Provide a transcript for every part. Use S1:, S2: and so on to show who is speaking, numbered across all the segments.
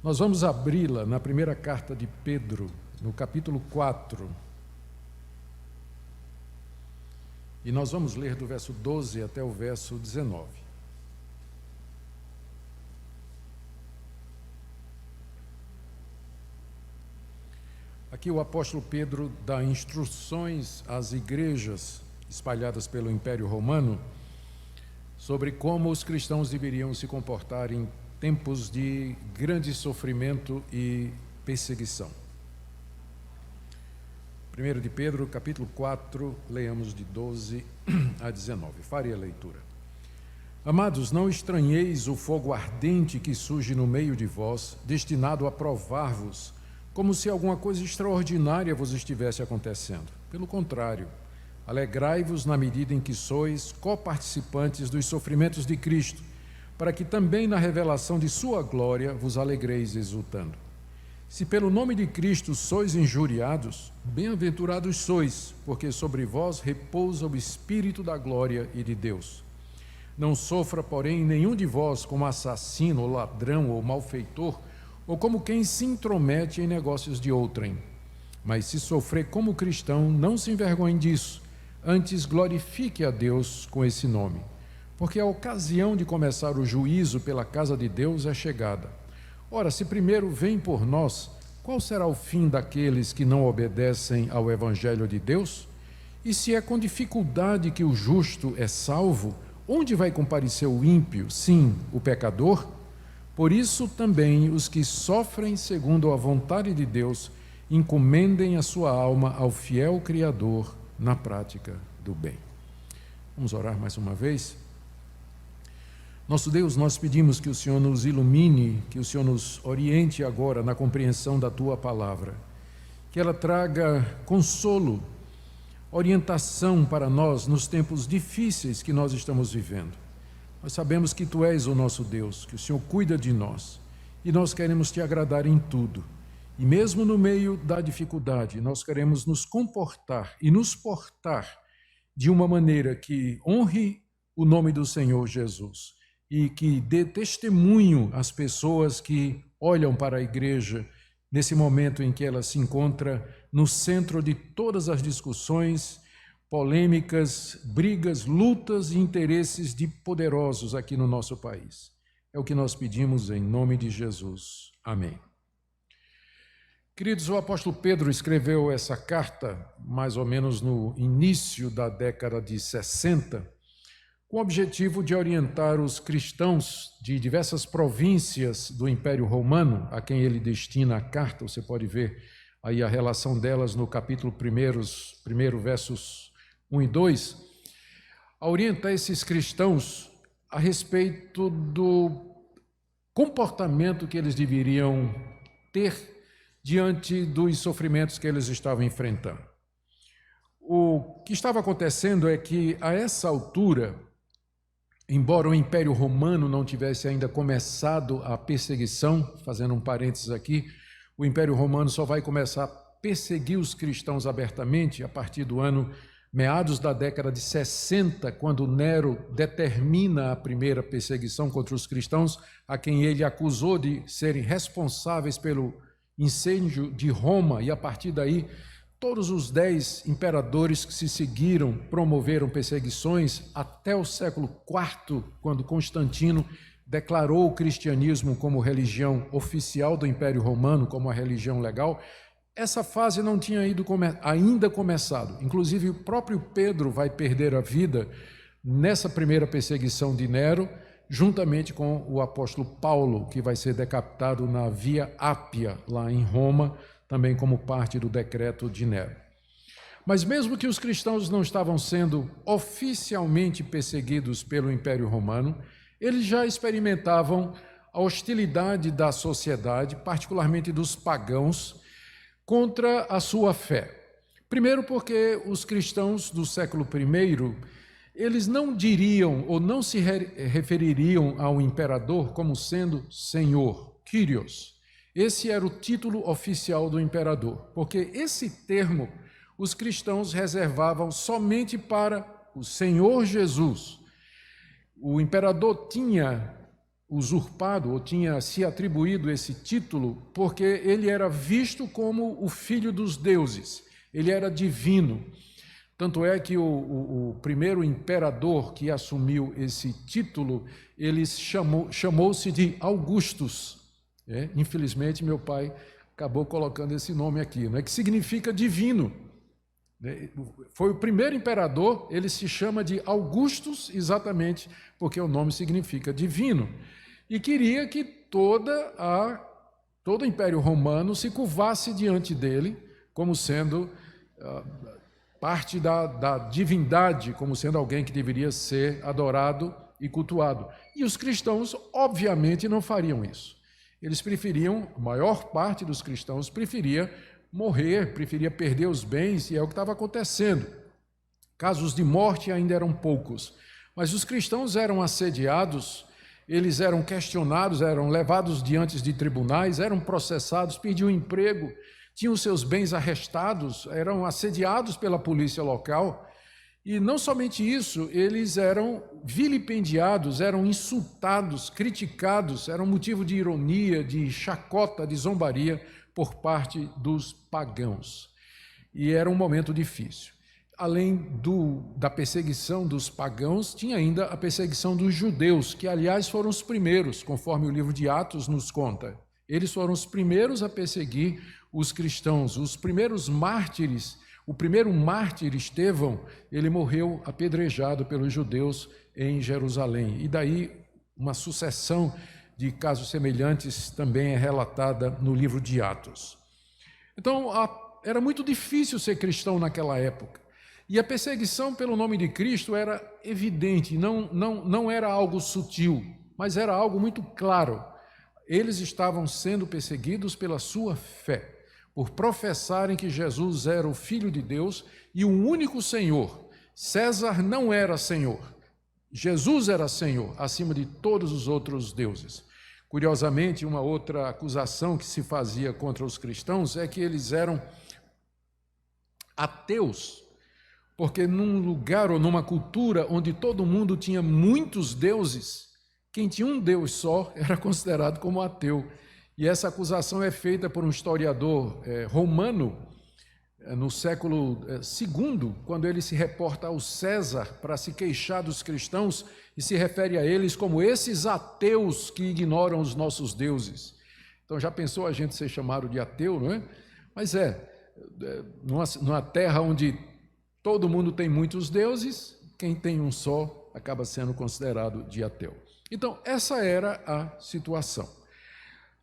S1: Nós vamos abri-la na primeira carta de Pedro, no capítulo 4. E nós vamos ler do verso 12 até o verso 19. Aqui o apóstolo Pedro dá instruções às igrejas espalhadas pelo Império Romano sobre como os cristãos deveriam se comportar em tempos de grande sofrimento e perseguição. 1 de Pedro, capítulo 4, leamos de 12 a 19. Farei a leitura. Amados, não estranheis o fogo ardente que surge no meio de vós, destinado a provar-vos, como se alguma coisa extraordinária vos estivesse acontecendo. Pelo contrário, alegrai-vos na medida em que sois coparticipantes dos sofrimentos de Cristo, para que também na revelação de sua glória vos alegreis exultando. Se pelo nome de Cristo sois injuriados, bem-aventurados sois, porque sobre vós repousa o Espírito da glória e de Deus. Não sofra, porém, nenhum de vós como assassino, ou ladrão, ou malfeitor, ou como quem se intromete em negócios de outrem. Mas se sofrer como cristão, não se envergonhe disso, antes glorifique a Deus com esse nome. Porque a ocasião de começar o juízo pela casa de Deus é chegada. Ora, se primeiro vem por nós, qual será o fim daqueles que não obedecem ao Evangelho de Deus? E se é com dificuldade que o justo é salvo, onde vai comparecer o ímpio, sim, o pecador? Por isso também os que sofrem segundo a vontade de Deus, encomendem a sua alma ao fiel Criador na prática do bem. Vamos orar mais uma vez? Nosso Deus, nós pedimos que o Senhor nos ilumine, que o Senhor nos oriente agora na compreensão da Tua palavra, que ela traga consolo, orientação para nós nos tempos difíceis que nós estamos vivendo. Nós sabemos que Tu és o nosso Deus, que o Senhor cuida de nós e nós queremos Te agradar em tudo. E mesmo no meio da dificuldade, nós queremos nos comportar e nos portar de uma maneira que honre o nome do Senhor Jesus e que dê testemunho às pessoas que olham para a igreja nesse momento em que ela se encontra no centro de todas as discussões, polêmicas, brigas, lutas e interesses de poderosos aqui no nosso país. É o que nós pedimos em nome de Jesus. Amém. Queridos, o apóstolo Pedro escreveu essa carta mais ou menos no início da década de 60, com o objetivo de orientar os cristãos de diversas províncias do Império Romano, a quem ele destina a carta. Você pode ver aí a relação delas no capítulo 1, versos 1 e 2, a orientar esses cristãos a respeito do comportamento que eles deveriam ter diante dos sofrimentos que eles estavam enfrentando. O que estava acontecendo é que, a essa altura, embora o Império Romano não tivesse ainda começado a perseguição, fazendo um parênteses aqui, o Império Romano só vai começar a perseguir os cristãos abertamente a partir do ano meados da década de 60, quando Nero determina a primeira perseguição contra os cristãos, a quem ele acusou de serem responsáveis pelo incêndio de Roma, e a partir daí todos os 10 imperadores que se seguiram promoveram perseguições até o século IV, quando Constantino declarou o cristianismo como religião oficial do Império Romano, como a religião legal. Essa fase não tinha ainda começado. Inclusive, o próprio Pedro vai perder a vida nessa primeira perseguição de Nero, juntamente com o apóstolo Paulo, que vai ser decapitado na Via Ápia, lá em Roma, também como parte do decreto de Nero. Mas mesmo que os cristãos não estavam sendo oficialmente perseguidos pelo Império Romano, eles já experimentavam a hostilidade da sociedade, particularmente dos pagãos, contra a sua fé. Primeiro porque os cristãos do século I, eles não diriam ou não se refeririam ao imperador como sendo Senhor, Kyrios. Esse era o título oficial do imperador, porque esse termo os cristãos reservavam somente para o Senhor Jesus. O imperador tinha usurpado ou tinha se atribuído esse título porque ele era visto como o filho dos deuses, ele era divino. Tanto é que o primeiro imperador que assumiu esse título, ele chamou-se de Augustus. Infelizmente, meu pai acabou colocando esse nome aqui, que significa divino. Foi o primeiro imperador, ele se chama de Augustus exatamente porque o nome significa divino. E queria que todo o Império Romano se curvasse diante dele, como sendo parte da divindade, como sendo alguém que deveria ser adorado e cultuado. E os cristãos, obviamente, não fariam isso. Eles preferiam, a maior parte dos cristãos preferia morrer, preferia perder os bens, e é o que estava acontecendo. Casos de morte ainda eram poucos, mas os cristãos eram assediados, eles eram questionados, eram levados diante de tribunais, eram processados, perdiam emprego, tinham seus bens arrestados, eram assediados pela polícia local. E não somente isso, eles eram vilipendiados, eram insultados, criticados, eram motivo de ironia, de chacota, de zombaria por parte dos pagãos. E era um momento difícil. Além da perseguição dos pagãos, tinha ainda a perseguição dos judeus, que, aliás, foram os primeiros, conforme o livro de Atos nos conta. Eles foram os primeiros a perseguir os cristãos, os primeiros mártires. O primeiro mártir, Estevão, ele morreu apedrejado pelos judeus em Jerusalém. E daí uma sucessão de casos semelhantes também é relatada no livro de Atos. Então, era muito difícil ser cristão naquela época. E a perseguição pelo nome de Cristo era evidente, não era algo sutil, mas era algo muito claro. Eles estavam sendo perseguidos pela sua fé, por professarem que Jesus era o Filho de Deus e o único Senhor. César não era Senhor, Jesus era Senhor, acima de todos os outros deuses. Curiosamente, uma outra acusação que se fazia contra os cristãos é que eles eram ateus, porque num lugar ou numa cultura onde todo mundo tinha muitos deuses, quem tinha um Deus só era considerado como ateu. E essa acusação é feita por um historiador romano, no século II, quando ele se reporta ao César para se queixar dos cristãos e se refere a eles como esses ateus que ignoram os nossos deuses. Então já pensou a gente ser chamado de ateu, não é? Mas numa terra onde todo mundo tem muitos deuses, quem tem um só acaba sendo considerado de ateu. Então, essa era a situação.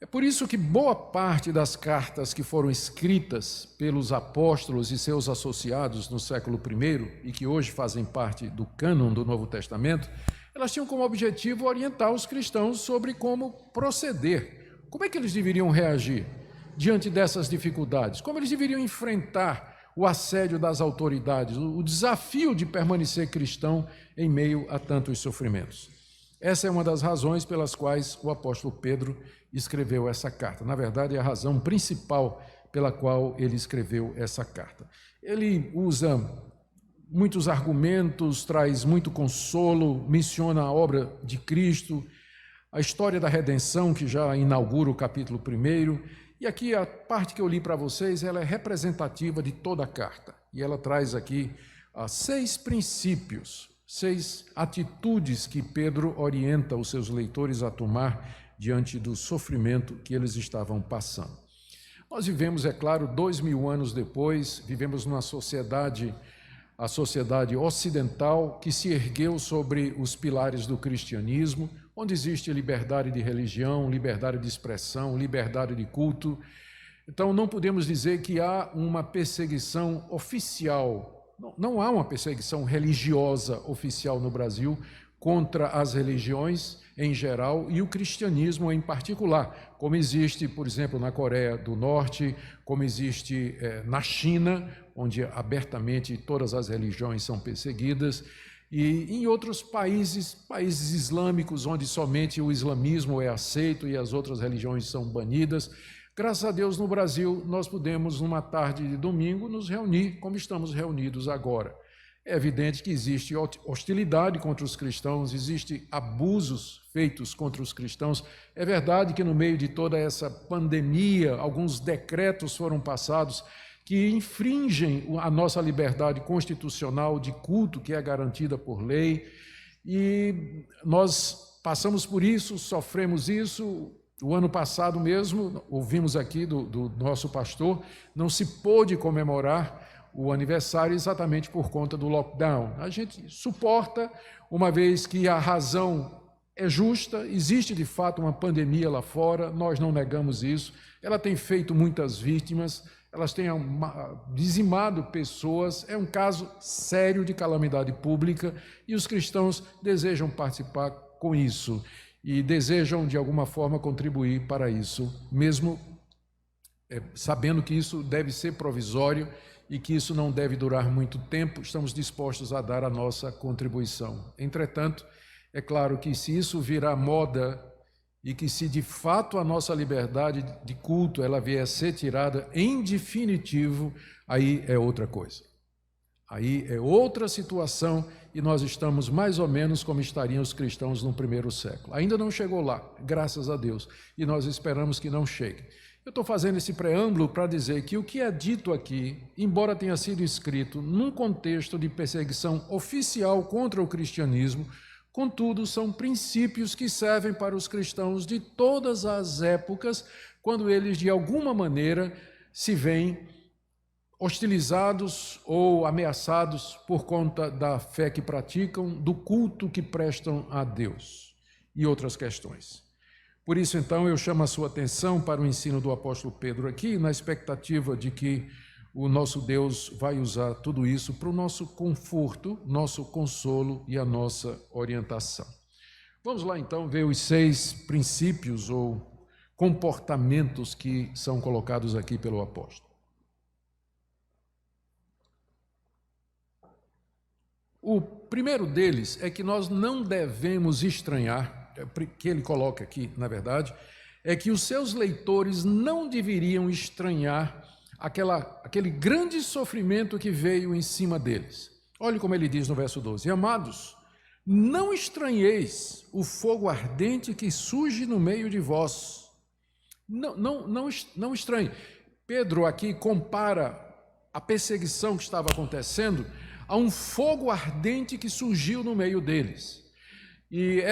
S1: É por isso que boa parte das cartas que foram escritas pelos apóstolos e seus associados no século I e que hoje fazem parte do cânon do Novo Testamento, elas tinham como objetivo orientar os cristãos sobre como proceder, como é que eles deveriam reagir diante dessas dificuldades, como eles deveriam enfrentar o assédio das autoridades, o desafio de permanecer cristão em meio a tantos sofrimentos. Essa é uma das razões pelas quais o apóstolo Pedro escreveu essa carta. Na verdade, é a razão principal pela qual ele escreveu essa carta. Ele usa muitos argumentos, traz muito consolo, menciona a obra de Cristo, a história da redenção, que já inaugura o capítulo 1. E aqui a parte que eu li para vocês, ela é representativa de toda a carta. E ela traz aqui 6 princípios, 6 atitudes que Pedro orienta os seus leitores a tomar diante do sofrimento que eles estavam passando. Nós vivemos, é claro, 2000 anos depois, vivemos numa sociedade, a sociedade ocidental, que se ergueu sobre os pilares do cristianismo, onde existe liberdade de religião, liberdade de expressão, liberdade de culto. Então, não podemos dizer que há uma perseguição oficial. Não há uma perseguição religiosa oficial no Brasil contra as religiões em geral e o cristianismo em particular, como existe, por exemplo, na Coreia do Norte, como existe na China, onde abertamente todas as religiões são perseguidas, e em outros países islâmicos, onde somente o islamismo é aceito e as outras religiões são banidas. Graças a Deus, no Brasil, nós podemos, numa tarde de domingo, nos reunir como estamos reunidos agora. É evidente que existe hostilidade contra os cristãos, existe abusos feitos contra os cristãos. É verdade que no meio de toda essa pandemia, alguns decretos foram passados que infringem a nossa liberdade constitucional de culto, que é garantida por lei, e nós passamos por isso, sofremos isso. O ano passado mesmo, ouvimos aqui do nosso pastor, não se pôde comemorar o aniversário exatamente por conta do lockdown. A gente suporta, uma vez que a razão é justa, existe de fato uma pandemia lá fora, nós não negamos isso, ela tem feito muitas vítimas, elas têm dizimado pessoas, é um caso sério de calamidade pública e os cristãos desejam participar com isso e desejam de alguma forma contribuir para isso, mesmo sabendo que isso deve ser provisório e que isso não deve durar muito tempo, estamos dispostos a dar a nossa contribuição. Entretanto, é claro que se isso virar moda e que se de fato a nossa liberdade de culto ela vier a ser tirada em definitivo, aí é outra coisa. Aí é outra situação e nós estamos mais ou menos como estariam os cristãos no primeiro século. Ainda não chegou lá, graças a Deus, e nós esperamos que não chegue. Eu estou fazendo esse preâmbulo para dizer que o que é dito aqui, embora tenha sido escrito num contexto de perseguição oficial contra o cristianismo, contudo, são princípios que servem para os cristãos de todas as épocas, quando eles, de alguma maneira, se veem hostilizados ou ameaçados por conta da fé que praticam, do culto que prestam a Deus e outras questões. Por isso, então, eu chamo a sua atenção para o ensino do apóstolo Pedro aqui, na expectativa de que o nosso Deus vai usar tudo isso para o nosso conforto, nosso consolo e a nossa orientação. Vamos lá, então, ver os 6 princípios ou comportamentos que são colocados aqui pelo apóstolo. O primeiro deles é que nós não devemos estranhar, que ele coloca aqui, na verdade, é que os seus leitores não deveriam estranhar aquele grande sofrimento que veio em cima deles. Olhe como ele diz no verso 12: Amados, não estranheis o fogo ardente que surge no meio de vós. Não estranhe. Pedro aqui compara a perseguição que estava acontecendo a um fogo ardente que surgiu no meio deles. E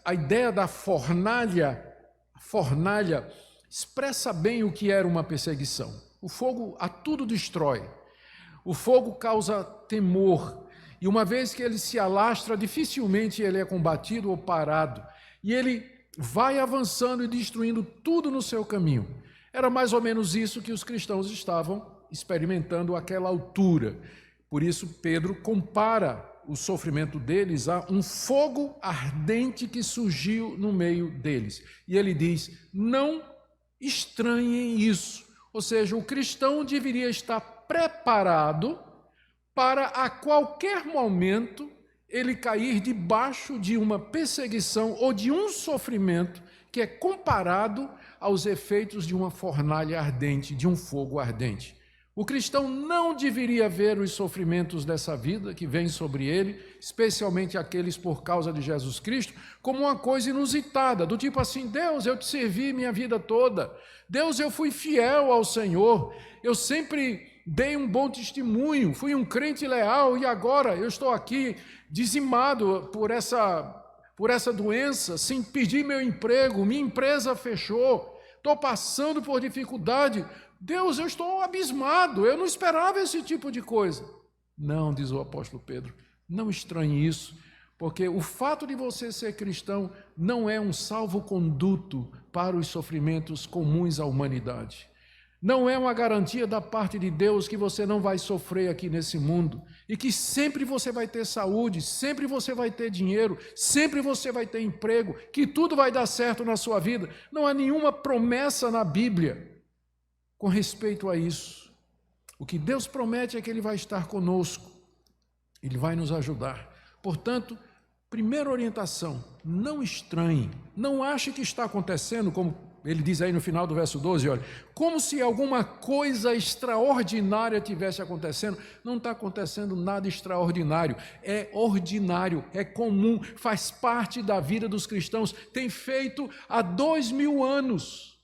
S1: a ideia da fornalha expressa bem o que era uma perseguição. O fogo a tudo destrói. O fogo causa temor. E uma vez que ele se alastra, dificilmente ele é combatido ou parado. E ele vai avançando e destruindo tudo no seu caminho. Era mais ou menos isso que os cristãos estavam experimentando àquela altura. Por isso, Pedro compara o sofrimento deles a um fogo ardente que surgiu no meio deles. E ele diz: não estranhem isso. Ou seja, o cristão deveria estar preparado para a qualquer momento ele cair debaixo de uma perseguição ou de um sofrimento que é comparado aos efeitos de uma fornalha ardente, de um fogo ardente. O cristão não deveria ver os sofrimentos dessa vida que vem sobre ele, especialmente aqueles por causa de Jesus Cristo, como uma coisa inusitada, do tipo assim: Deus, eu te servi minha vida toda, Deus, eu fui fiel ao Senhor, eu sempre dei um bom testemunho, fui um crente leal e agora eu estou aqui dizimado por essa doença, sem pedir meu emprego, minha empresa fechou, estou passando por dificuldade. Deus, eu estou abismado, eu não esperava esse tipo de coisa. Não, diz o apóstolo Pedro, não estranhe isso, porque o fato de você ser cristão não é um salvo-conduto para os sofrimentos comuns à humanidade. Não é uma garantia da parte de Deus que você não vai sofrer aqui nesse mundo e que sempre você vai ter saúde, sempre você vai ter dinheiro, sempre você vai ter emprego, que tudo vai dar certo na sua vida. Não há nenhuma promessa na Bíblia com respeito a isso. O que Deus promete é que Ele vai estar conosco, Ele vai nos ajudar. Portanto, primeira orientação: não estranhe, não ache que está acontecendo, como Ele diz aí no final do verso 12, olha, como se alguma coisa extraordinária tivesse acontecendo. Não está acontecendo nada extraordinário, é ordinário, é comum, faz parte da vida dos cristãos, tem feito há 2000 anos.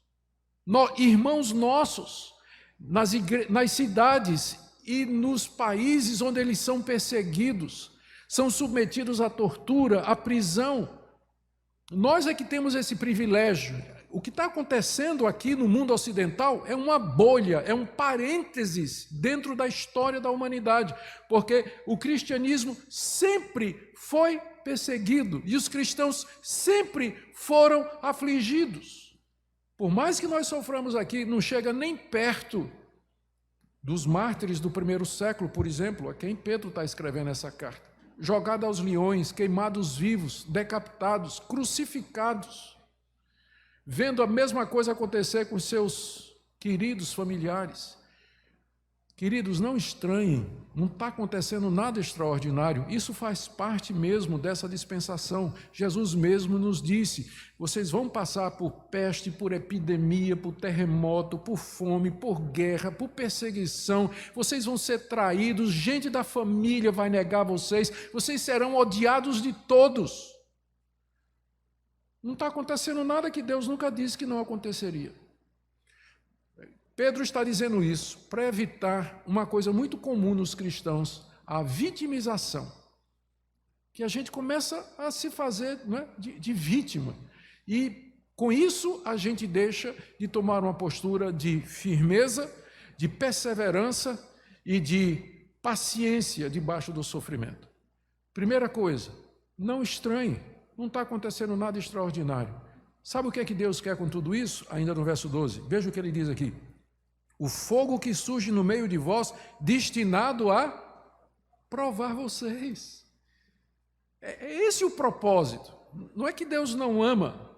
S1: Irmãos nossos, nas cidades e nos países onde eles são perseguidos, são submetidos à tortura, à prisão. Nós é que temos esse privilégio. O que está acontecendo aqui no mundo ocidental é uma bolha, é um parênteses dentro da história da humanidade, porque o cristianismo sempre foi perseguido e os cristãos sempre foram afligidos. Por mais que nós soframos aqui, não chega nem perto dos mártires do primeiro século, por exemplo, a quem Pedro está escrevendo essa carta. Jogados aos leões, queimados vivos, decapitados, crucificados, vendo a mesma coisa acontecer com seus queridos familiares. Queridos, não estranhem, não está acontecendo nada extraordinário, isso faz parte mesmo dessa dispensação. Jesus mesmo nos disse, vocês vão passar por peste, por epidemia, por terremoto, por fome, por guerra, por perseguição, vocês vão ser traídos, gente da família vai negar vocês serão odiados de todos. Não está acontecendo nada que Deus nunca disse que não aconteceria. Pedro está dizendo isso para evitar uma coisa muito comum nos cristãos, a vitimização. Que a gente começa a se fazer, né, de vítima. E com isso a gente deixa de tomar uma postura de firmeza, de perseverança e de paciência debaixo do sofrimento. Primeira coisa, não estranhe, não está acontecendo nada extraordinário. Sabe o que é que Deus quer com tudo isso? Ainda no verso 12, veja o que ele diz aqui. O fogo que surge no meio de vós, destinado a provar vocês. É esse o propósito. Não é que Deus não ama,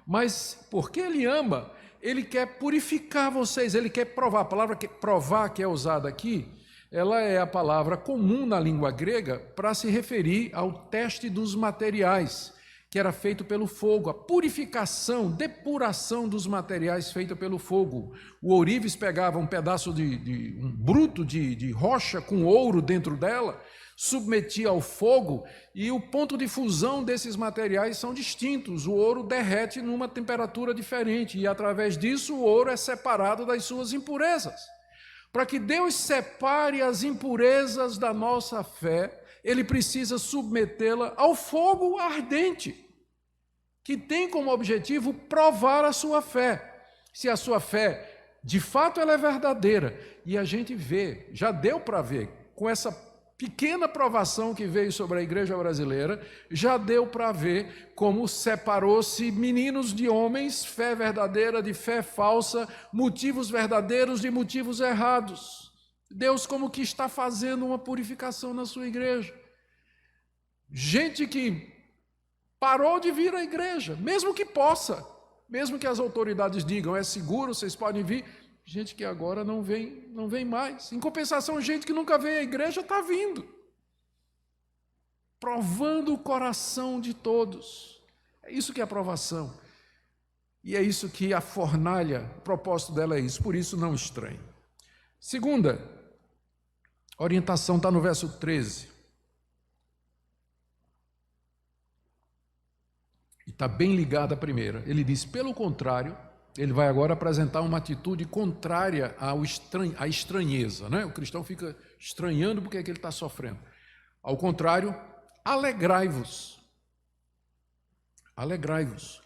S1: mas porque Ele ama, Ele quer purificar vocês, Ele quer provar. A palavra provar que é usada aqui, ela é a palavra comum na língua grega para se referir ao teste dos materiais, que era feito pelo fogo, a purificação, depuração dos materiais feita pelo fogo. O ourives pegava um pedaço um bruto de rocha com ouro dentro dela, submetia ao fogo e o ponto de fusão desses materiais são distintos. O ouro derrete numa temperatura diferente e através disso o ouro é separado das suas impurezas. Para que Deus separe as impurezas da nossa fé, Ele precisa submetê-la ao fogo ardente, que tem como objetivo provar a sua fé. Se a sua fé, de fato, ela é verdadeira. E a gente vê, já deu para ver, com essa pequena provação que veio sobre a igreja brasileira, já deu para ver como separou-se meninos de homens, fé verdadeira de fé falsa, motivos verdadeiros de motivos errados. Deus como que está fazendo uma purificação na sua igreja. Gente que parou de vir à igreja, mesmo que possa, mesmo que as autoridades digam, é seguro, vocês podem vir, gente que agora não vem mais. Em compensação, gente que nunca veio à igreja está vindo, provando o coração de todos. É isso que é a provação. E é isso que a fornalha, o propósito dela é isso, por isso não estranhe. Segunda orientação está no verso 13. E está bem ligada à primeira. Ele diz, pelo contrário, ele vai agora apresentar uma atitude contrária à estranheza, né? O cristão fica estranhando porque é que ele está sofrendo. Ao contrário, alegrai-vos. Alegrai-vos.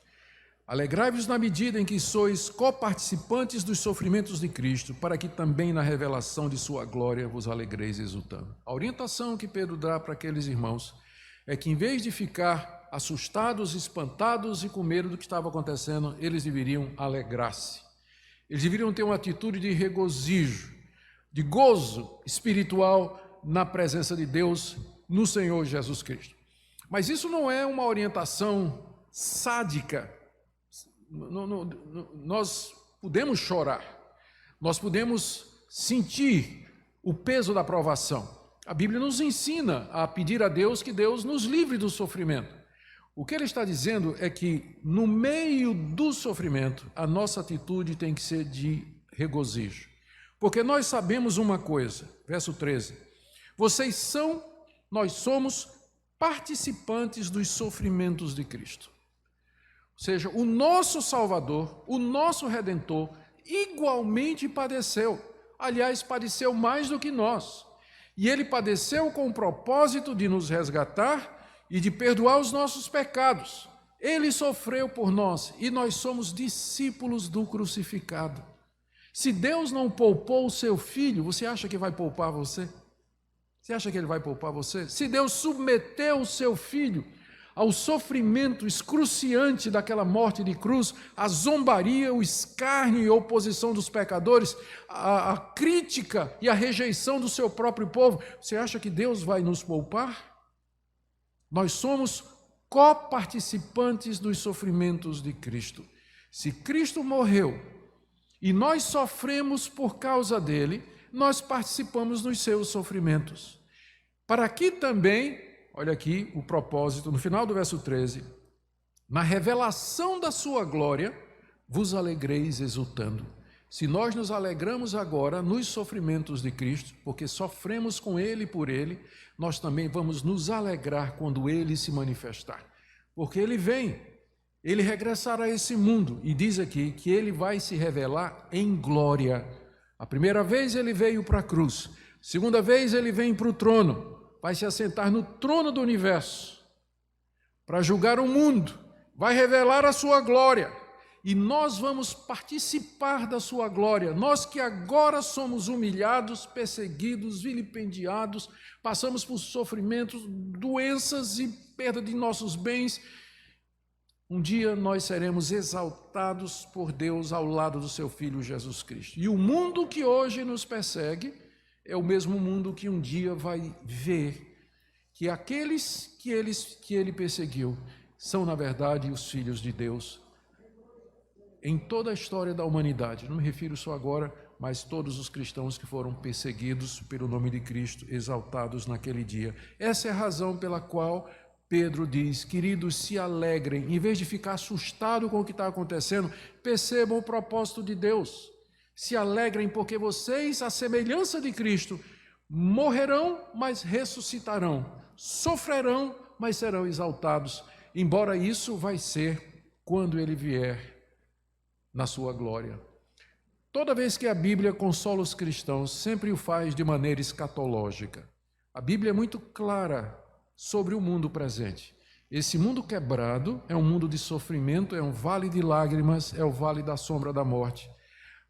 S1: Alegrai-vos na medida em que sois coparticipantes dos sofrimentos de Cristo, para que também na revelação de sua glória vos alegreis exultando. A orientação que Pedro dá para aqueles irmãos é que em vez de ficar assustados, espantados e com medo do que estava acontecendo, eles deveriam alegrar-se. Eles deveriam ter uma atitude de regozijo, de gozo espiritual na presença de Deus, no Senhor Jesus Cristo. Mas isso não é uma orientação sádica. Nós podemos chorar, nós podemos sentir o peso da provação. A Bíblia nos ensina a pedir a Deus que Deus nos livre do sofrimento. O que ele está dizendo é que, no meio do sofrimento, a nossa atitude tem que ser de regozijo. Porque nós sabemos uma coisa, verso 13, nós somos participantes dos sofrimentos de Cristo. Ou seja, o nosso Salvador, o nosso Redentor, igualmente padeceu. Aliás, padeceu mais do que nós. E ele padeceu com o propósito de nos resgatar e de perdoar os nossos pecados. Ele sofreu por nós e nós somos discípulos do crucificado. Se Deus não poupou o seu filho, você acha que vai poupar você? Você acha que ele vai poupar você? Se Deus submeteu o seu filho ao sofrimento excruciante daquela morte de cruz, a zombaria, o escárnio e a oposição dos pecadores, a crítica e a rejeição do seu próprio povo, você acha que Deus vai nos poupar? Nós somos coparticipantes dos sofrimentos de Cristo. Se Cristo morreu e nós sofremos por causa dele, nós participamos dos seus sofrimentos. Para que também, olha aqui o propósito, no final do verso 13, na revelação da sua glória, vos alegreis exultando. Se nós nos alegramos agora nos sofrimentos de Cristo, porque sofremos com ele e por ele, nós também vamos nos alegrar quando ele se manifestar. Porque ele vem, ele regressará a esse mundo e diz aqui que ele vai se revelar em glória. A primeira vez ele veio para a cruz, segunda vez ele vem para o trono, vai se assentar no trono do universo para julgar o mundo, vai revelar a sua glória. E nós vamos participar da sua glória, nós que agora somos humilhados, perseguidos, vilipendiados, passamos por sofrimentos, doenças e perda de nossos bens. Um dia nós seremos exaltados por Deus ao lado do seu Filho Jesus Cristo. E o mundo que hoje nos persegue é o mesmo mundo que um dia vai ver que aqueles que ele perseguiu são, na verdade, os filhos de Deus. Em toda a história da humanidade, não me refiro só agora, mas todos os cristãos que foram perseguidos pelo nome de Cristo, exaltados naquele dia. Essa é a razão pela qual Pedro diz, queridos, se alegrem, em vez de ficar assustado com o que está acontecendo, percebam o propósito de Deus. Se alegrem porque vocês, à semelhança de Cristo, morrerão, mas ressuscitarão, sofrerão, mas serão exaltados, embora isso vai ser quando ele vier na sua glória. Toda vez que a Bíblia consola os cristãos, sempre o faz de maneira escatológica. A Bíblia é muito clara sobre o mundo presente. Esse mundo quebrado é um mundo de sofrimento, é um vale de lágrimas, é o vale da sombra da morte.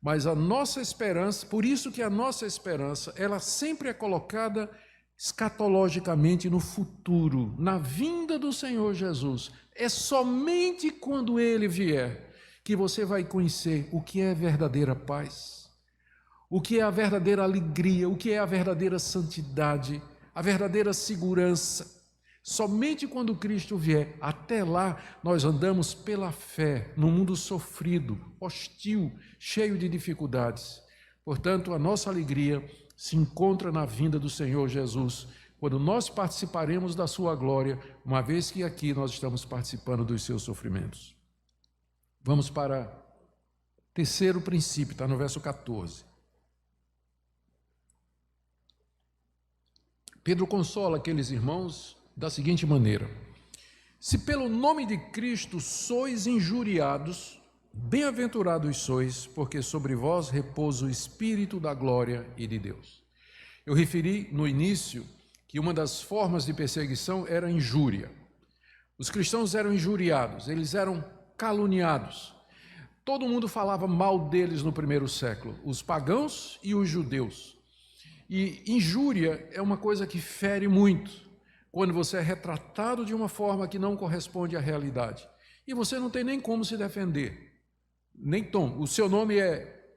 S1: Mas a nossa esperança, por isso que a nossa esperança, ela sempre é colocada escatologicamente no futuro, na vinda do Senhor Jesus. É somente quando ele vier que você vai conhecer o que é verdadeira paz, o que é a verdadeira alegria, o que é a verdadeira santidade, a verdadeira segurança. Somente quando Cristo vier, até lá, nós andamos pela fé, num mundo sofrido, hostil, cheio de dificuldades. Portanto, a nossa alegria se encontra na vinda do Senhor Jesus, quando nós participaremos da sua glória, uma vez que aqui nós estamos participando dos seus sofrimentos. Vamos para o terceiro princípio, está no verso 14. Pedro consola aqueles irmãos da seguinte maneira: se pelo nome de Cristo sois injuriados, bem-aventurados sois, porque sobre vós repousa o Espírito da glória e de Deus. Eu referi no início que uma das formas de perseguição era a injúria. Os cristãos eram injuriados, eles eram caluniados. Todo mundo falava mal deles no primeiro século, os pagãos e os judeus. E injúria é uma coisa que fere muito, quando você é retratado de uma forma que não corresponde à realidade. E você não tem nem como se defender, nem tom. O seu nome é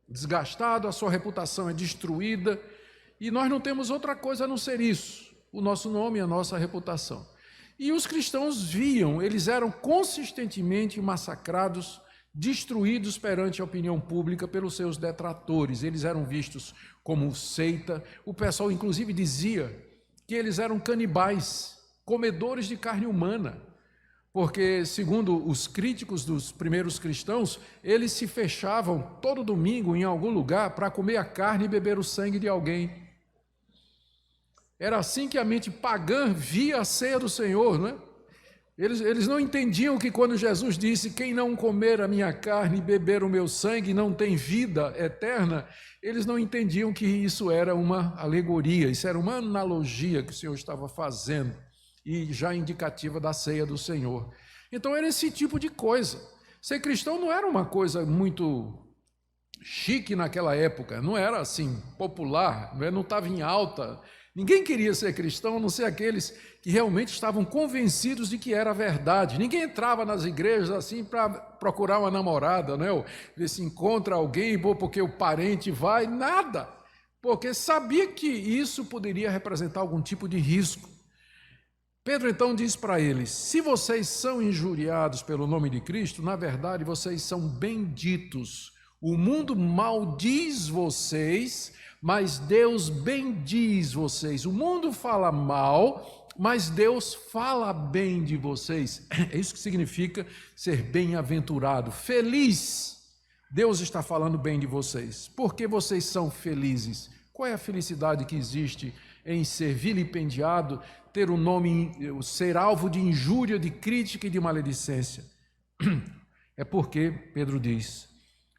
S1: desgastado, a sua reputação é destruída, e nós não temos outra coisa a não ser isso, o nosso nome e a nossa reputação. E os cristãos viam, eles eram consistentemente massacrados, destruídos perante a opinião pública pelos seus detratores. Eles eram vistos como seita. O pessoal, inclusive, dizia que eles eram canibais. comedores de carne humana, porque, segundo os críticos dos primeiros cristãos, eles se fechavam todo domingo em algum lugar para comer a carne e beber o sangue de alguém. Era assim que a mente pagã via a ceia do Senhor, né? Eles não entendiam que quando Jesus disse: quem não comer a minha carne e beber o meu sangue não tem vida eterna, eles não entendiam que isso era uma alegoria, isso era uma analogia que o Senhor estava fazendo, e já indicativa da ceia do Senhor. Então era esse tipo de coisa. Ser cristão não era uma coisa muito chique naquela época, não era assim popular, não estava em alta. Ninguém queria ser cristão, a não ser aqueles que realmente estavam convencidos de que era verdade. Ninguém entrava nas igrejas assim para procurar uma namorada, né? Ou ver se encontra alguém, porque o parente vai, nada. Porque sabia que isso poderia representar algum tipo de risco. Pedro então diz para eles: se vocês são injuriados pelo nome de Cristo, na verdade vocês são benditos. O mundo maldiz vocês, mas Deus bendiz vocês. O mundo fala mal, mas Deus fala bem de vocês. É isso que significa ser bem-aventurado, feliz. Deus está falando bem de vocês. Por que vocês são felizes? Qual é a felicidade que existe em ser vilipendiado, ter o nome, ser alvo de injúria, de crítica e de maledicência? É porque, Pedro diz: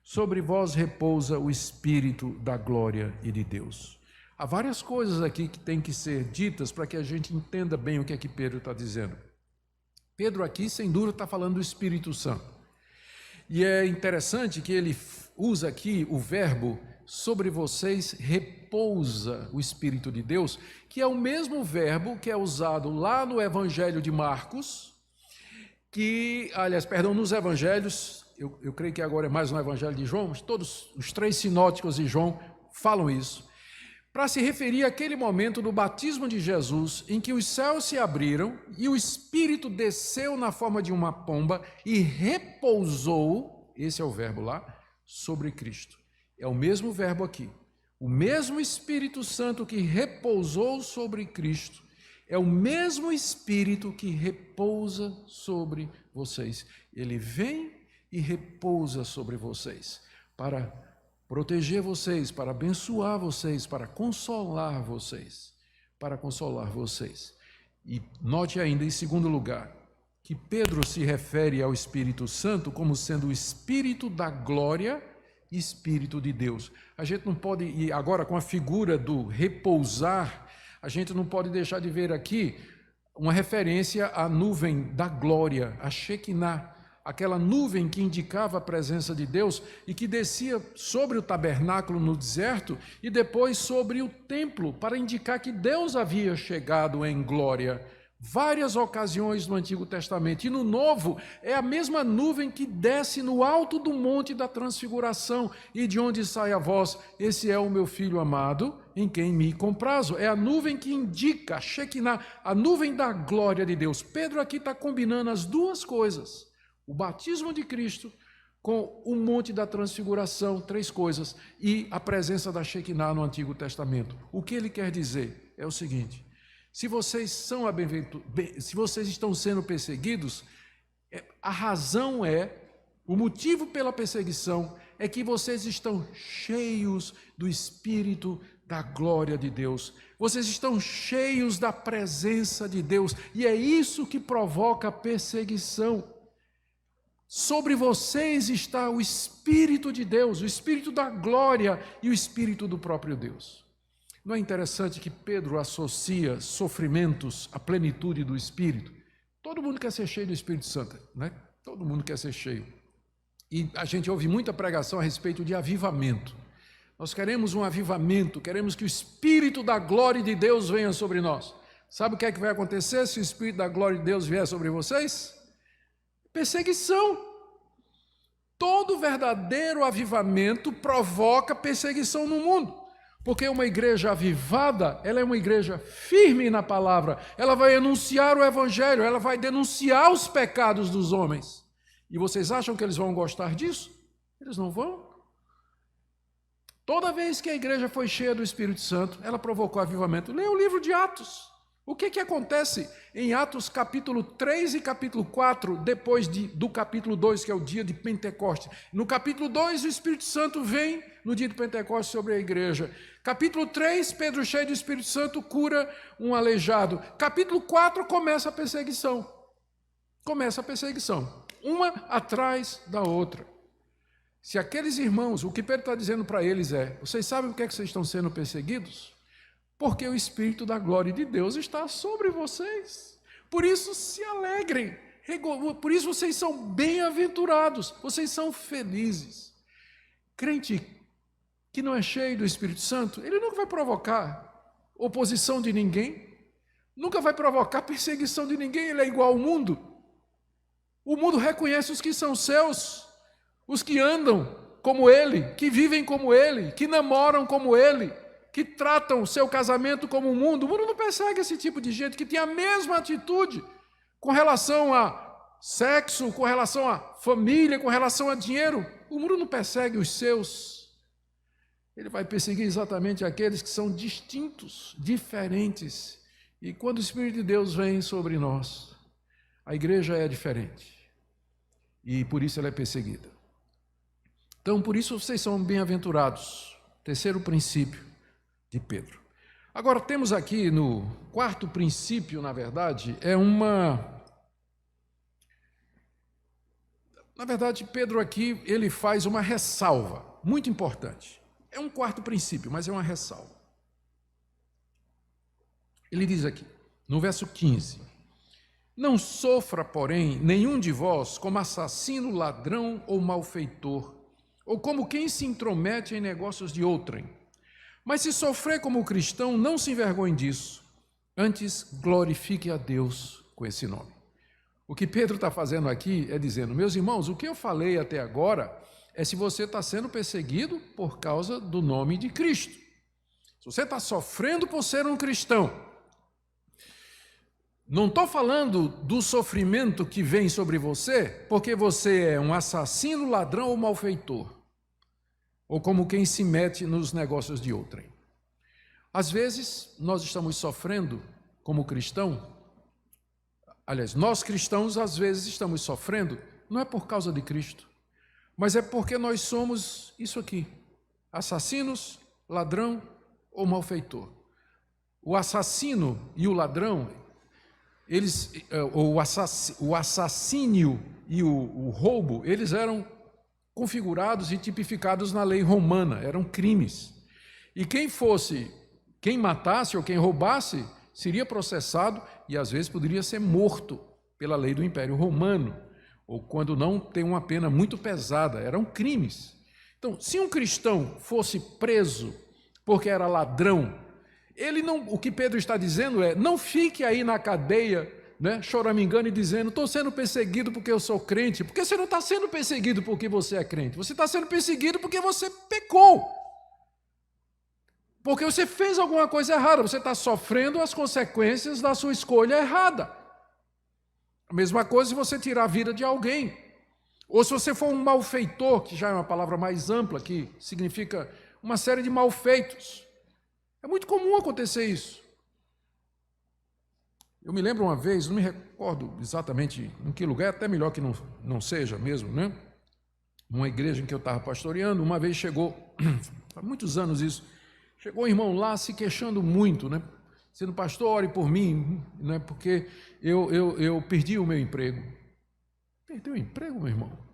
S1: sobre vós repousa o Espírito da glória e de Deus. Há várias coisas aqui que têm que ser ditas para que a gente entenda bem o que é que Pedro está dizendo. Pedro aqui, sem dúvida, está falando do Espírito Santo. E é interessante que ele usa aqui o verbo: sobre vocês repousa o Espírito de Deus, que é o mesmo verbo que é usado lá no Evangelho de Marcos, nos Evangelhos, eu creio que agora é mais no Evangelho de João, mas todos os 3 sinóticos de João falam isso, para se referir àquele momento do batismo de Jesus, em que os céus se abriram e o Espírito desceu na forma de uma pomba e repousou, esse é o verbo lá, sobre Cristo. É o mesmo verbo aqui. O mesmo Espírito Santo que repousou sobre Cristo é o mesmo Espírito que repousa sobre vocês. Ele vem e repousa sobre vocês para proteger vocês, para abençoar vocês, para consolar vocês, E note ainda, em segundo lugar, que Pedro se refere ao Espírito Santo como sendo o Espírito da glória e Espírito de Deus. A gente não pode, e agora com a figura do repousar, a gente não pode deixar de ver aqui uma referência à nuvem da glória, a Shekinah, aquela nuvem que indicava a presença de Deus e que descia sobre o tabernáculo no deserto e depois sobre o templo, para indicar que Deus havia chegado em glória. Várias ocasiões no Antigo Testamento, e no Novo é a mesma nuvem que desce no alto do monte da transfiguração, e de onde sai a voz: esse é o meu filho amado, em quem me comprazo. É a nuvem que indica a Shekinah, a nuvem da glória de Deus. Pedro aqui está combinando as duas coisas: o batismo de Cristo com o monte da transfiguração, 3 coisas, e a presença da Shekinah no Antigo Testamento. O que ele quer dizer é o seguinte: se vocês estão sendo perseguidos, a razão o motivo pela perseguição é que vocês estão cheios do Espírito da glória de Deus. Vocês estão cheios da presença de Deus, e é isso que provoca a perseguição. Sobre vocês está o Espírito de Deus, o Espírito da glória e o Espírito do próprio Deus. Não é interessante que Pedro associa sofrimentos à plenitude do Espírito? Todo mundo quer ser cheio do Espírito Santo, né? Todo mundo quer ser cheio. E a gente ouve muita pregação a respeito de avivamento. Nós queremos um avivamento, queremos que o Espírito da glória de Deus venha sobre nós. Sabe o que é que vai acontecer se o Espírito da glória de Deus vier sobre vocês? Perseguição. Todo verdadeiro avivamento provoca perseguição no mundo. Porque uma igreja avivada, ela é uma igreja firme na palavra, ela vai anunciar o evangelho, ela vai denunciar os pecados dos homens. E vocês acham que eles vão gostar disso? Eles não vão. Toda vez que a igreja foi cheia do Espírito Santo, ela provocou avivamento. Leia o livro de Atos. O que acontece em Atos capítulo 3 e capítulo 4, depois do capítulo 2, que é o dia de Pentecostes? No capítulo 2, o Espírito Santo vem no dia de Pentecostes sobre a igreja. Capítulo 3, Pedro, cheio do Espírito Santo, cura um aleijado. Capítulo 4, começa a perseguição. Começa a perseguição, uma atrás da outra. Se aqueles irmãos, o que Pedro está dizendo para eles é: vocês sabem por que vocês estão sendo perseguidos? Porque o Espírito da glória de Deus está sobre vocês. Por isso se alegrem, por isso vocês são bem-aventurados, vocês são felizes. Crente que não é cheio do Espírito Santo, ele nunca vai provocar oposição de ninguém, nunca vai provocar perseguição de ninguém, ele é igual ao mundo. O mundo reconhece os que são seus, os que andam como ele, que vivem como ele, que namoram como ele, que tratam o seu casamento como o mundo. O mundo não persegue esse tipo de gente que tem a mesma atitude com relação a sexo, com relação a família, com relação a dinheiro. O mundo não persegue os seus. Ele vai perseguir exatamente aqueles que são distintos, diferentes. E quando o Espírito de Deus vem sobre nós, a igreja é diferente. E por isso ela é perseguida. Então, por isso vocês são bem-aventurados. Terceiro princípio de Pedro. Agora, temos aqui no quarto princípio, na verdade, Na verdade, Pedro aqui, ele faz uma ressalva, muito importante. É um quarto princípio, mas é uma ressalva. Ele diz aqui, no verso 15: não sofra, porém, nenhum de vós como assassino, ladrão ou malfeitor, ou como quem se intromete em negócios de outrem. Mas se sofrer como cristão, não se envergonhe disso, antes glorifique a Deus com esse nome. O que Pedro está fazendo aqui é dizendo: meus irmãos, o que eu falei até agora é se você está sendo perseguido por causa do nome de Cristo. Se você está sofrendo por ser um cristão, não estou falando do sofrimento que vem sobre você porque você é um assassino, ladrão ou malfeitor, ou como quem se mete nos negócios de outrem. Às vezes, nós estamos sofrendo como cristão, aliás, nós cristãos às vezes estamos sofrendo, não é por causa de Cristo, mas é porque nós somos isso aqui, assassinos, ladrão ou malfeitor. O assassino e o ladrão, o assassínio e o roubo, eles eram configurados e tipificados na lei romana, eram crimes. E quem matasse ou quem roubasse, seria processado e às vezes poderia ser morto pela lei do Império Romano, ou quando não, tem uma pena muito pesada, eram crimes. Então, se um cristão fosse preso porque era ladrão, o que Pedro está dizendo é: não fique aí na cadeia, choramingando e dizendo: estou sendo perseguido porque eu sou crente. Porque você não está sendo perseguido porque você é crente, você está sendo perseguido porque você pecou, porque você fez alguma coisa errada, você está sofrendo as consequências da sua escolha errada. A mesma coisa se você tirar a vida de alguém, ou se você for um malfeitor, que já é uma palavra mais ampla, que significa uma série de malfeitos. É muito comum acontecer isso. Eu me lembro uma vez, não me recordo exatamente em que lugar, até melhor que não seja mesmo, uma igreja em que eu estava pastoreando, uma vez chegou, há muitos anos isso, chegou um irmão lá se queixando muito, sendo: pastor, ore por mim, porque eu perdi o meu emprego. Perdeu o emprego, meu irmão?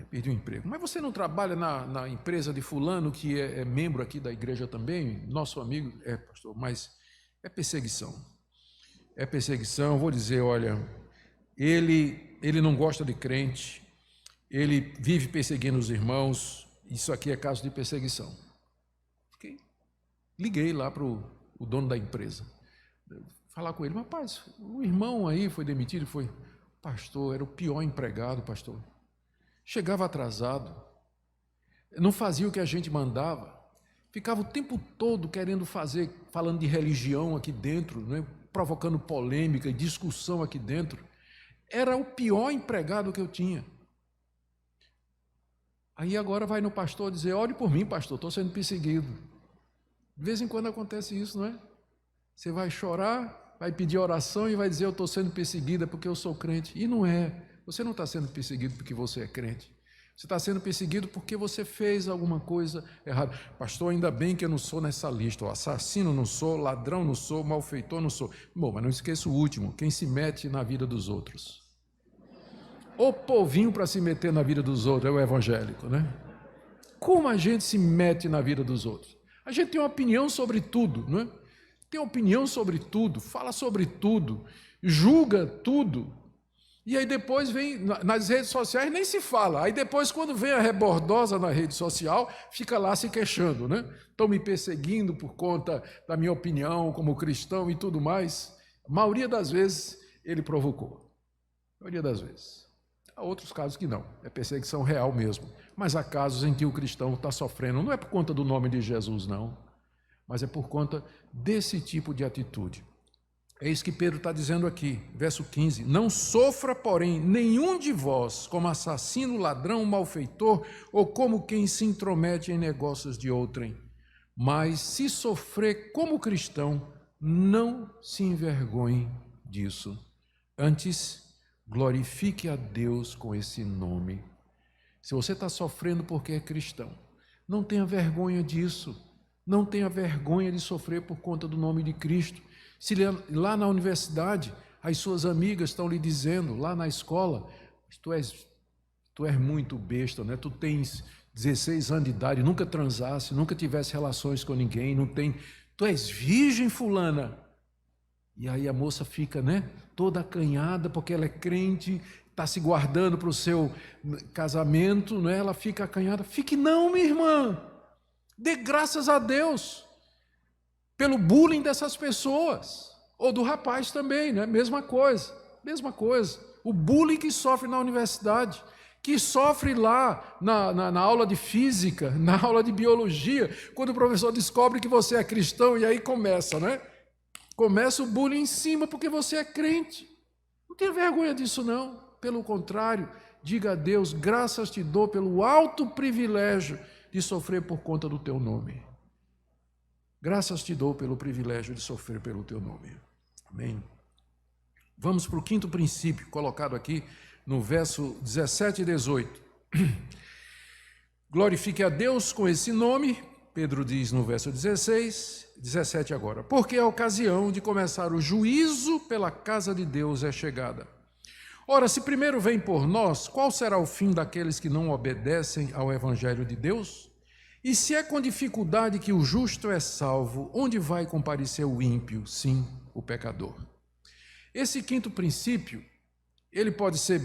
S1: Perdi o emprego. Mas você não trabalha na empresa de fulano, que é membro aqui da igreja também? Nosso amigo, pastor, mas é perseguição. É perseguição, vou dizer, olha, ele não gosta de crente, ele vive perseguindo os irmãos, isso aqui é caso de perseguição. Liguei lá para o dono da empresa, falar com ele: rapaz, o irmão aí foi demitido, pastor, era o pior empregado, pastor. Chegava atrasado, não fazia o que a gente mandava, ficava o tempo todo querendo fazer, falando de religião aqui dentro, provocando polêmica e discussão aqui dentro. Era o pior empregado que eu tinha. Aí agora vai no pastor dizer: ore por mim, pastor, estou sendo perseguido. De vez em quando acontece isso, não é? Você vai chorar, vai pedir oração e vai dizer: eu estou sendo perseguida porque eu sou crente. E não é. Você não está sendo perseguido porque você é crente. Você está sendo perseguido porque você fez alguma coisa errada. Pastor, ainda bem que eu não sou nessa lista. O assassino não sou, ladrão não sou, malfeitor não sou. Bom, mas não esqueça o último: quem se mete na vida dos outros. O povinho para se meter na vida dos outros é o evangélico, né? Como a gente se mete na vida dos outros? A gente tem uma opinião sobre tudo, não é? Tem opinião sobre tudo, fala sobre tudo, julga tudo. E aí depois vem, nas redes sociais nem se fala. Aí depois, quando vem a rebordosa na rede social, fica lá se queixando, né? Estão me perseguindo por conta da minha opinião como cristão e tudo mais. A maioria das vezes ele provocou. A maioria das vezes. Há outros casos que não, é perseguição real mesmo. Mas há casos em que o cristão está sofrendo, não é por conta do nome de Jesus, não, mas é por conta desse tipo de atitude. É isso que Pedro está dizendo aqui, verso 15: não sofra, porém, nenhum de vós como assassino, ladrão, malfeitor, ou como quem se intromete em negócios de outrem. Mas se sofrer como cristão, não se envergonhe disso. Antes, glorifique a Deus com esse nome. Se você está sofrendo porque é cristão, não tenha vergonha disso. Não tenha vergonha de sofrer por conta do nome de Cristo. Se lá na universidade as suas amigas estão lhe dizendo, lá na escola: tu és muito besta, né? Tu tens 16 anos de idade, nunca transasse, nunca tivesse relações com ninguém, tu és virgem, fulana. E aí a moça fica, né, toda acanhada, porque ela é crente, está se guardando para o seu casamento, né? Ela fica acanhada. Fique não, minha irmã. Dê graças a Deus pelo bullying dessas pessoas, ou do rapaz também, né? Mesma coisa. O bullying que sofre na universidade, que sofre lá na aula de física, na aula de biologia, quando o professor descobre que você é cristão, e aí começa, né? Começa o bullying em cima porque você é crente. Não tenha vergonha disso, não. Pelo contrário, diga a Deus: graças te dou pelo alto privilégio de sofrer por conta do teu nome. Graças te dou pelo privilégio de sofrer pelo teu nome. Amém? Vamos para o quinto princípio, colocado aqui no verso 17 e 18. Glorifique a Deus com esse nome, Pedro diz no verso 16, 17 agora. Porque a ocasião de começar o juízo pela casa de Deus é chegada. Ora, se primeiro vem por nós, qual será o fim daqueles que não obedecem ao Evangelho de Deus? E se é com dificuldade que o justo é salvo, onde vai comparecer o ímpio? Sim, o pecador. Esse quinto princípio, ele pode ser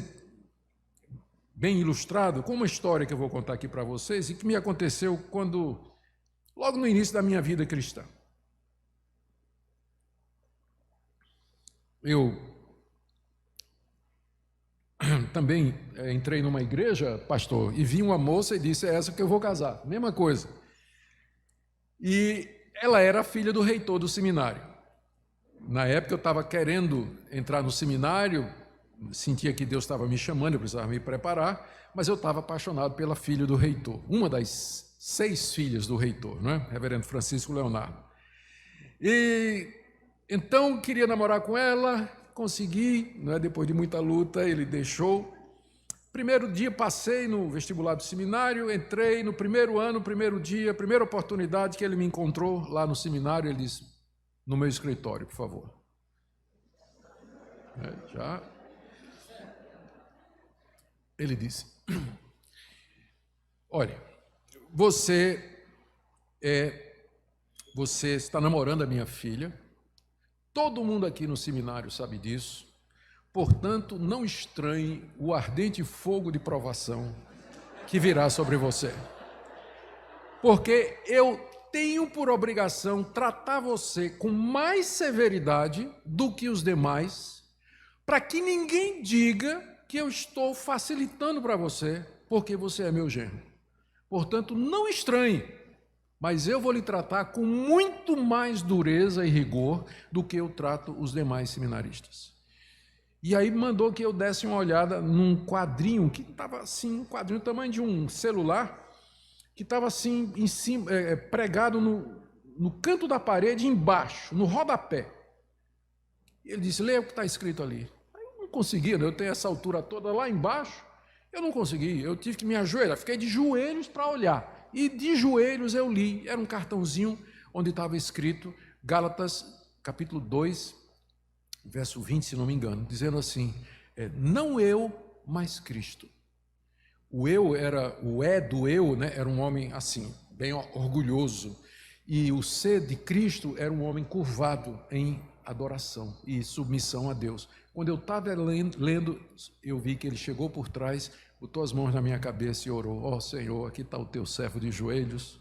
S1: bem ilustrado com uma história que eu vou contar aqui para vocês e que me aconteceu logo no início da minha vida cristã. Eu também entrei numa igreja, pastor, e vi uma moça e disse: é essa que eu vou casar. Mesma coisa. E ela era filha do reitor do seminário. Na época eu estava querendo entrar no seminário, sentia que Deus estava me chamando, eu precisava me preparar, mas eu estava apaixonado pela filha do reitor, uma das 6 filhas do reitor, não é? Reverendo Francisco Leonardo. E então queria namorar com ela, consegui, não é? Depois de muita luta, ele deixou. Primeiro dia passei no vestibular do seminário, entrei no primeiro ano, primeiro dia, primeira oportunidade que ele me encontrou lá no seminário, ele disse: no meu escritório, por favor. Já. Ele disse: olha, você está namorando a minha filha, todo mundo aqui no seminário sabe disso, portanto, não estranhe o ardente fogo de provação que virá sobre você. Porque eu tenho por obrigação tratar você com mais severidade do que os demais, para que ninguém diga que eu estou facilitando para você, porque você é meu genro. Portanto, não estranhe, mas eu vou lhe tratar com muito mais dureza e rigor do que eu trato os demais seminaristas. E aí mandou que eu desse uma olhada num quadrinho, que estava assim, um quadrinho do tamanho de um celular, que estava assim, em cima, pregado no canto da parede, embaixo, no rodapé. E ele disse, leia o que está escrito ali. Aí eu não conseguia, eu tenho essa altura toda lá embaixo, eu não consegui, eu tive que me ajoelhar, fiquei de joelhos para olhar. E de joelhos eu li, era um cartãozinho onde estava escrito Gálatas, capítulo 2, verso 20, se não me engano, dizendo assim, não eu, mas Cristo. O eu era, o do eu, né, era um homem assim, bem orgulhoso, e o ser de Cristo era um homem curvado em adoração e submissão a Deus. Quando eu estava lendo, eu vi que ele chegou por trás, botou as mãos na minha cabeça e orou, ó Senhor, aqui está o teu servo de joelhos,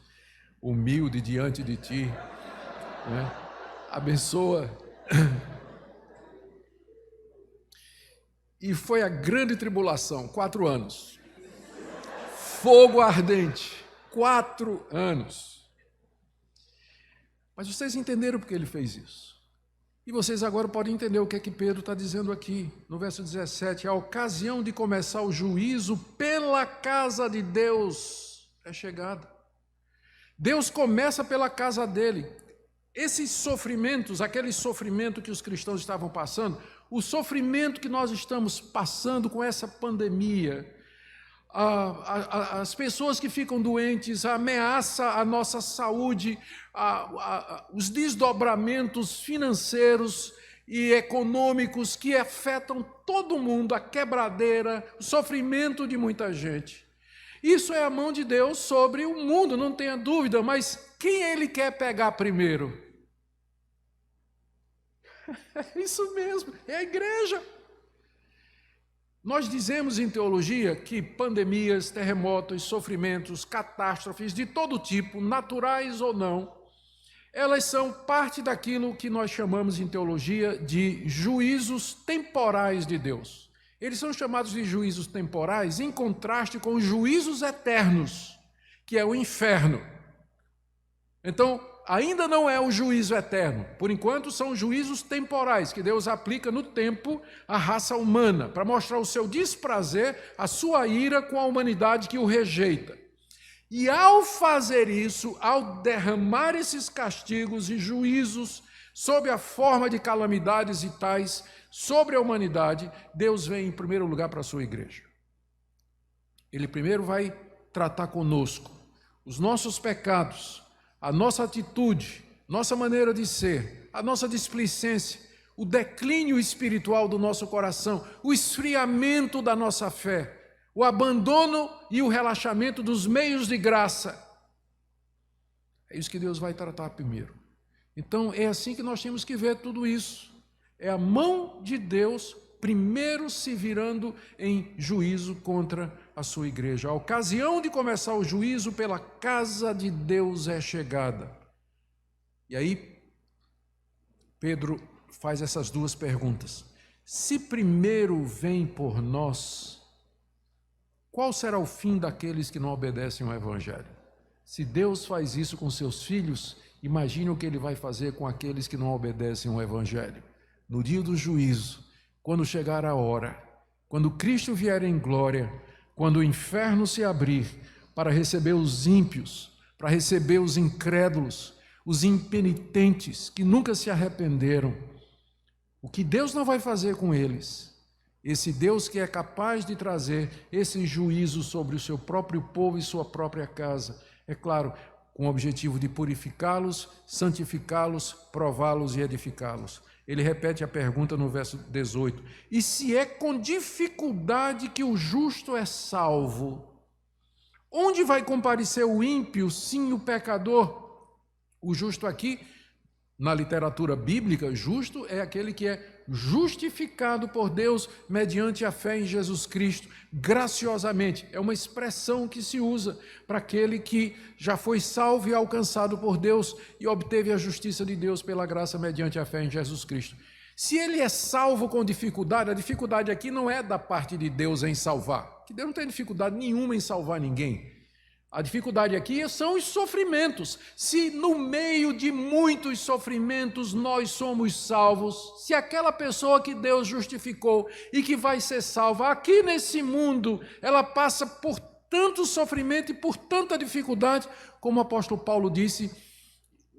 S1: humilde diante de ti, né? Abençoa. E foi a grande tribulação, 4 anos. Fogo ardente, 4 anos. Mas vocês entenderam porque ele fez isso. E vocês agora podem entender o que é que Pedro está dizendo aqui, no verso 17, a ocasião de começar o juízo pela casa de Deus é chegada. Deus começa pela casa dele. Esses sofrimentos, aquele sofrimento que os cristãos estavam passando, o sofrimento que nós estamos passando com essa pandemia, as pessoas que ficam doentes, a ameaça à nossa saúde, os desdobramentos financeiros e econômicos que afetam todo mundo, a quebradeira, o sofrimento de muita gente. Isso é a mão de Deus sobre o mundo, não tenha dúvida, mas quem ele quer pegar primeiro? É isso mesmo, é a igreja. Nós dizemos em teologia que pandemias, terremotos, sofrimentos, catástrofes de todo tipo, naturais ou não, elas são parte daquilo que nós chamamos em teologia de juízos temporais de Deus. Eles são chamados de juízos temporais em contraste com os juízos eternos, que é o inferno. Então, ainda não é o juízo eterno. Por enquanto, são juízos temporais, que Deus aplica no tempo à raça humana, para mostrar o seu desprazer, a sua ira com a humanidade que o rejeita. E ao fazer isso, ao derramar esses castigos e juízos sob a forma de calamidades e tais sobre a humanidade, Deus vem em primeiro lugar para a sua igreja. Ele primeiro vai tratar conosco os nossos pecados, a nossa atitude, nossa maneira de ser, a nossa displicência, o declínio espiritual do nosso coração, o esfriamento da nossa fé, o abandono e o relaxamento dos meios de graça. É isso que Deus vai tratar primeiro. Então, é assim que nós temos que ver tudo isso. É a mão de Deus primeiro se virando em juízo contra a sua igreja. A ocasião de começar o juízo pela casa de Deus é chegada. E aí, Pedro faz essas duas perguntas. Se primeiro vem por nós, qual será o fim daqueles que não obedecem ao Evangelho? Se Deus faz isso com seus filhos, imagine o que ele vai fazer com aqueles que não obedecem ao Evangelho. No dia do juízo, quando chegar a hora, quando Cristo vier em glória, quando o inferno se abrir para receber os ímpios, para receber os incrédulos, os impenitentes que nunca se arrependeram, o que Deus não vai fazer com eles? Esse Deus que é capaz de trazer esse juízo sobre o seu próprio povo e sua própria casa, é claro, com o objetivo de purificá-los, santificá-los, prová-los e edificá-los. Ele repete a pergunta no verso 18. E se é com dificuldade que o justo é salvo, onde vai comparecer o ímpio, sim, o pecador? O justo aqui, na literatura bíblica, justo é aquele que é justificado por Deus mediante a fé em Jesus Cristo, graciosamente. É uma expressão que se usa para aquele que já foi salvo e alcançado por Deus e obteve a justiça de Deus pela graça mediante a fé em Jesus Cristo. Se ele é salvo com dificuldade, a dificuldade aqui não é da parte de Deus em salvar, que Deus não tem dificuldade nenhuma em salvar ninguém. A dificuldade aqui são os sofrimentos. Se no meio de muitos sofrimentos nós somos salvos, se aquela pessoa que Deus justificou e que vai ser salva aqui nesse mundo, ela passa por tanto sofrimento e por tanta dificuldade, como o apóstolo Paulo disse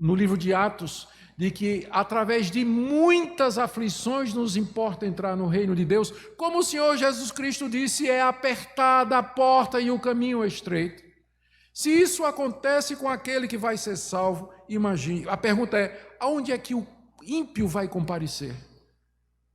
S1: no livro de Atos, de que através de muitas aflições nos importa entrar no reino de Deus, como o Senhor Jesus Cristo disse, é apertada a porta e o caminho é estreito. Se isso acontece com aquele que vai ser salvo, imagine, a pergunta é, aonde é que o ímpio vai comparecer?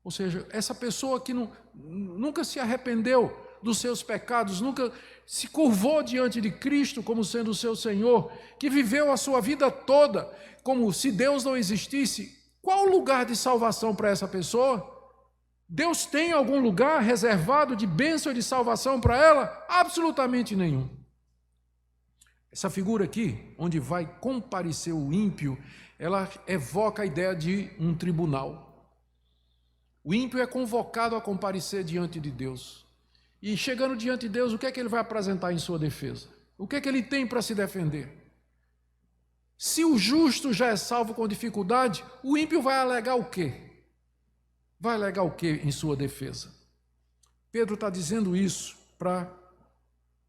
S1: Ou seja, essa pessoa que nunca se arrependeu dos seus pecados, nunca se curvou diante de Cristo como sendo o seu Senhor, que viveu a sua vida toda como se Deus não existisse, qual o lugar de salvação para essa pessoa? Deus tem algum lugar reservado de bênção e de salvação para ela? Absolutamente nenhum. Essa figura aqui, onde vai comparecer o ímpio, ela evoca a ideia de um tribunal. O ímpio é convocado a comparecer diante de Deus. E chegando diante de Deus, o que é que ele vai apresentar em sua defesa? O que é que ele tem para se defender? Se o justo já é salvo com dificuldade, o ímpio vai alegar o quê? Vai alegar o quê em sua defesa? Pedro está dizendo isso para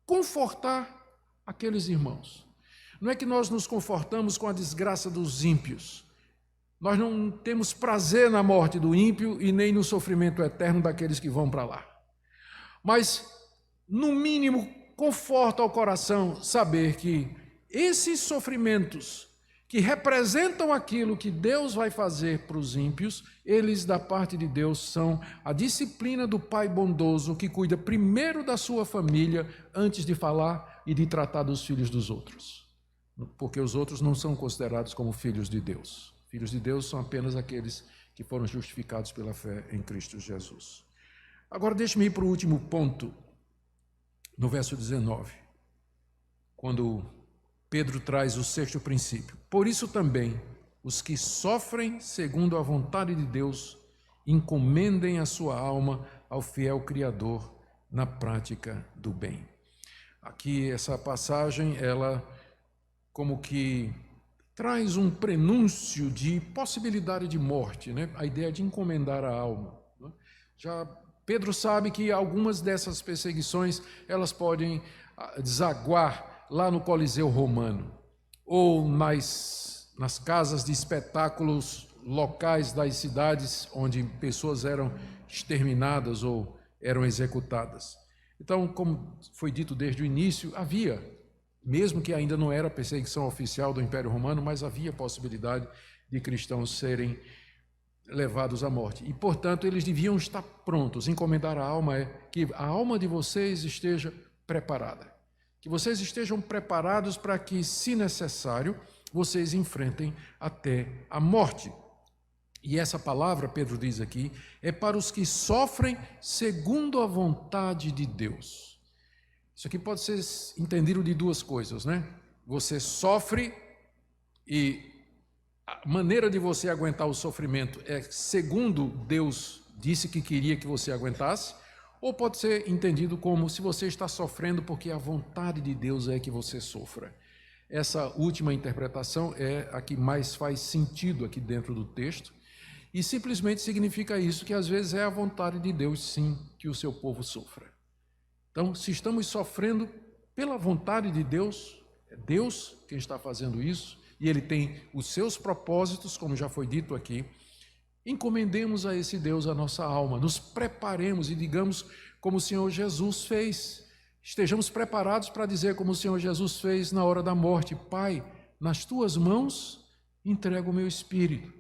S1: confortar aqueles irmãos. Não é que nós nos confortamos com a desgraça dos ímpios. Nós não temos prazer na morte do ímpio e nem no sofrimento eterno daqueles que vão para lá. Mas, no mínimo, conforta ao coração saber que esses sofrimentos que representam aquilo que Deus vai fazer para os ímpios, eles da parte de Deus são a disciplina do Pai bondoso que cuida primeiro da sua família antes de falar e de tratar dos filhos dos outros. Porque os outros não são considerados como filhos de Deus. Filhos de Deus são apenas aqueles que foram justificados pela fé em Cristo Jesus. Agora deixe-me ir para o último ponto, no verso 19, quando Pedro traz o sexto princípio. Por isso também, os que sofrem segundo a vontade de Deus, encomendem a sua alma ao fiel Criador na prática do bem. Aqui essa passagem, ela como que traz um prenúncio de possibilidade de morte, né? A ideia de encomendar a alma. Já Pedro sabe que algumas dessas perseguições, elas podem desaguar lá no Coliseu Romano, ou nas casas de espetáculos locais das cidades onde pessoas eram exterminadas ou eram executadas. Então, como foi dito desde o início, havia, mesmo que ainda não era perseguição oficial do Império Romano, mas havia possibilidade de cristãos serem levados à morte. E, portanto, eles deviam estar prontos. Encomendar a alma é que a alma de vocês esteja preparada. Que vocês estejam preparados para que, se necessário, vocês enfrentem até a morte. E essa palavra, Pedro diz aqui, é para os que sofrem segundo a vontade de Deus. Isso aqui pode ser entendido de duas coisas, né? Você sofre e a maneira de você aguentar o sofrimento é segundo Deus disse que queria que você aguentasse, ou pode ser entendido como se você está sofrendo porque a vontade de Deus é que você sofra. Essa última interpretação é a que mais faz sentido aqui dentro do texto, e simplesmente significa isso, que às vezes é a vontade de Deus, sim, que o seu povo sofra. Então, se estamos sofrendo pela vontade de Deus, é Deus quem está fazendo isso, e Ele tem os seus propósitos, como já foi dito aqui, encomendemos a esse Deus a nossa alma, nos preparemos e digamos como o Senhor Jesus fez. Estejamos preparados para dizer como o Senhor Jesus fez na hora da morte: Pai, nas tuas mãos entrego o meu espírito.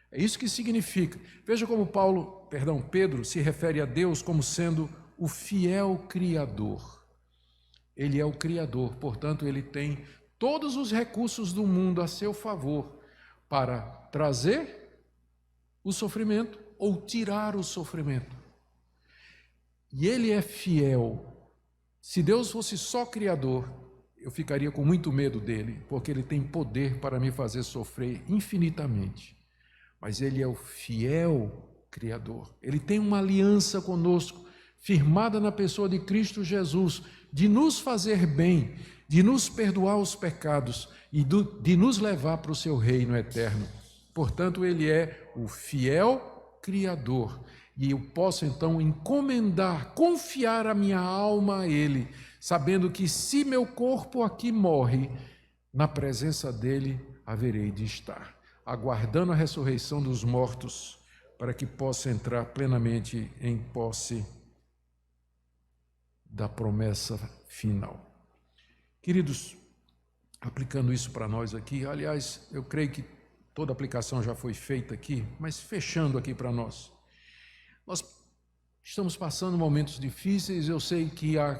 S1: É isso que significa. Veja como Pedro se refere a Deus como sendo o fiel Criador. Ele é o Criador, portanto, ele tem todos os recursos do mundo a seu favor para trazer o sofrimento ou tirar o sofrimento. E ele é fiel. Se Deus fosse só Criador, eu ficaria com muito medo dele, porque ele tem poder para me fazer sofrer infinitamente. Mas ele é o fiel Criador. Ele tem uma aliança conosco, firmada na pessoa de Cristo Jesus, de nos fazer bem, de nos perdoar os pecados e de nos levar para o seu reino eterno. Portanto, ele é o fiel Criador. E eu posso então encomendar, confiar a minha alma a ele, sabendo que se meu corpo aqui morre, na presença dele haverei de estar, aguardando a ressurreição dos mortos, para que possa entrar plenamente em posse da promessa final. Queridos, aplicando isso para nós aqui, aliás, eu creio que toda a aplicação já foi feita aqui, mas fechando aqui para nós. Nós estamos passando momentos difíceis, eu sei que há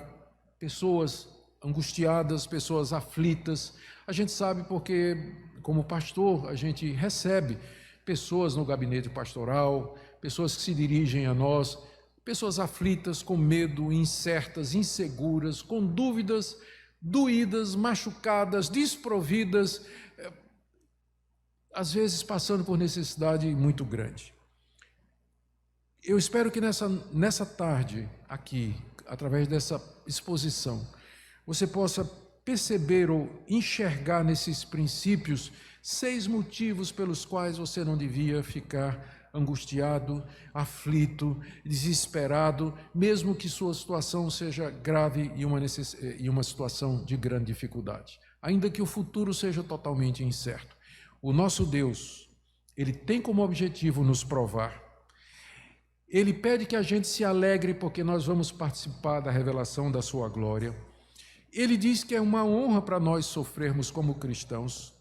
S1: pessoas angustiadas, pessoas aflitas. A gente sabe porque, como pastor, a gente recebe pessoas no gabinete pastoral, pessoas que se dirigem a nós, pessoas aflitas, com medo, incertas, inseguras, com dúvidas, doídas, machucadas, desprovidas, às vezes passando por necessidade muito grande. Eu espero que nessa tarde aqui, através dessa exposição, você possa perceber ou enxergar nesses princípios 6 motivos pelos quais você não devia ficar angustiado, aflito, desesperado, mesmo que sua situação seja grave e uma situação de grande dificuldade. Ainda que o futuro seja totalmente incerto. O nosso Deus, Ele tem como objetivo nos provar. Ele pede que a gente se alegre porque nós vamos participar da revelação da sua glória. Ele diz que é uma honra para nós sofrermos como cristãos.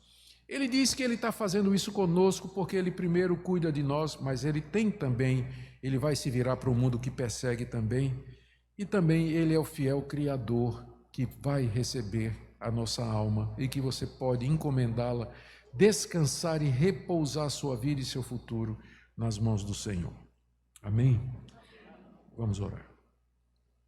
S1: Ele diz que Ele está fazendo isso conosco porque Ele primeiro cuida de nós, mas Ele vai se virar para o mundo que persegue também. E também Ele é o fiel Criador que vai receber a nossa alma e que você pode encomendá-la, descansar e repousar sua vida e seu futuro nas mãos do Senhor. Amém? Vamos orar.